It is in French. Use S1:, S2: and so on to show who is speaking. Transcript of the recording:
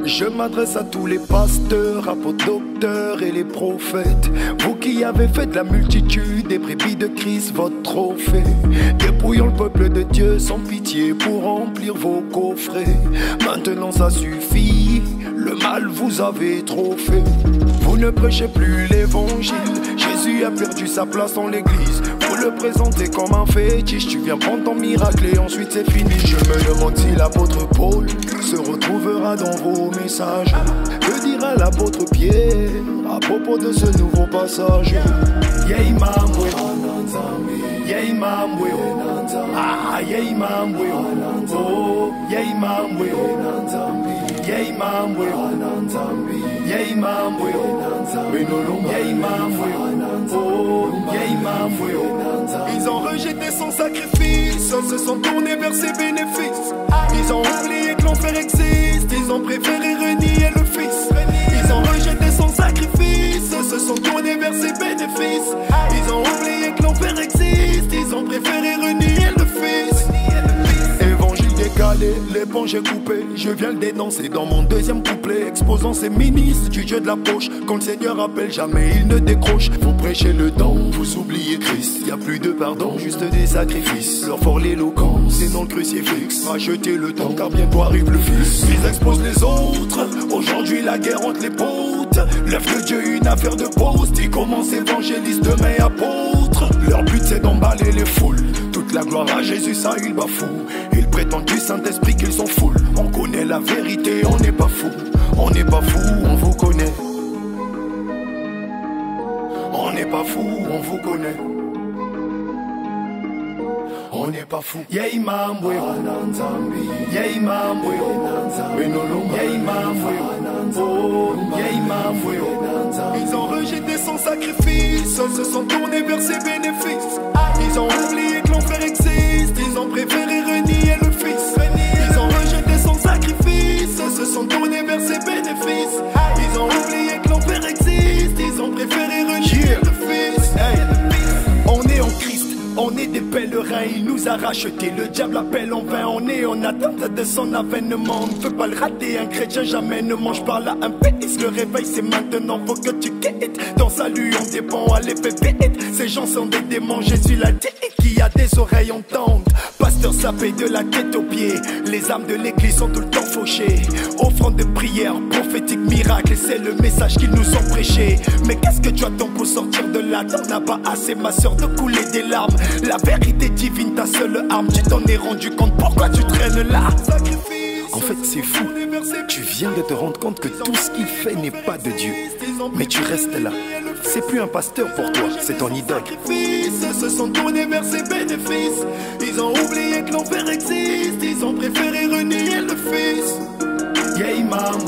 S1: Je m'adresse à tous les pasteurs, apôtres, docteurs et les prophètes. Vous qui avez fait de la multitude des brebis de Christ votre trophée. Dépouillons le peuple de Dieu sans pitié pour remplir vos coffrets. Maintenant ça suffit, le mal vous avez trop fait. Vous ne prêchez plus l'évangile, Jésus a perdu sa place dans l'église. Vous le présentez comme un fétiche, tu viens prendre ton miracle et ensuite c'est fini. Je me demande si l'apôtre Paul se retrouvera dans vos messages. Que dira l'apôtre Pierre à propos de ce nouveau passage? Yeah imam yeah imam ah yeah imam oh yeah imam yeah imam yeah imam yeah imam oh yeah imam. Ils ont rejeté son sacrifice, se sont tournés vers ses bénéfices. Ils ont oublié que l'enfer existe, ils ont préféré renier le Fils. Ils ont rejeté son sacrifice, se sont tournés vers ses bénéfices. Ils ont oublié que l'enfer existe, ils ont préféré renier le Fils. Évangile décalé, l'éponge est coupée. Je viens le dénoncer dans mon deuxième couplet, exposant ces ministres du Dieu de la poche. Quand le Seigneur appelle, jamais il ne décroche. Vous prêchez le temps, vous oubliez Christ. Y a plus de pardon, juste des sacrifices. Leur fort l'éloquence, c'est dans le crucifix. Rachetez le temps, car bientôt arrive le Fils. Ils exposent les autres, aujourd'hui la guerre entre les potes. L'œuvre de Dieu, une affaire de poste. Ils commencent évangélistes, demain apôtres. Leur but c'est d'emballer les foules. Toute la gloire à Jésus, ça ils bafouent. Ils prétendent du Saint-Esprit qu'ils sont foules. On connaît la vérité, on n'est pas fou. On n'est pas fou, on vous connaît. On n'est pas fou, on vous connaît. On n'est pas fou. Yeah imam yeah imam yeah imam oh yeah imam. Ils ont rejeté son sacrifice, se sont tournés vers ses bénéfices. Ils ont oublié que l'enfer existe, ils ont préféré renier le Fils. Ils ont rejeté son sacrifice, se sont tournés vers ses bénéfices. Ils ont oublié que l'enfer existe, ils ont préféré renier le Fils. On est en Christ, on est des pèlerins, il nous a racheté. Le diable appelle en vain, on est en attente de son avènement. On ne peut pas le rater, un chrétien jamais ne mange par là un pénis. Le réveil c'est maintenant, faut que tu quittes. Ton salut on dépend à l'effet vite. Ces gens sont des démons, Jésus l'a dit. Qui a des oreilles entendent. Pasteur sapé de la tête aux pieds. Les âmes de l'église sont tout le temps fauchées. Offrande de prière, prophétique, miracle. C'est le message qu'ils nous ont prêché. Mais qu'est-ce que tu attends pour sortir de là? T'en as pas assez ma soeur de couler des larmes. La vérité divine, ta seule arme. Tu t'en es rendu compte, pourquoi tu traînes là? En fait c'est fou, tu viens de te rendre compte que tout ce qu'il fait n'est pas de Dieu. Mais tu restes là, c'est plus un pasteur pour toi, c'est ton idole. Ils se sont tournés vers ses bénéfices. Ils ont oublié que l'enfer existe, ils ont préféré renier le Fils. Yeah imam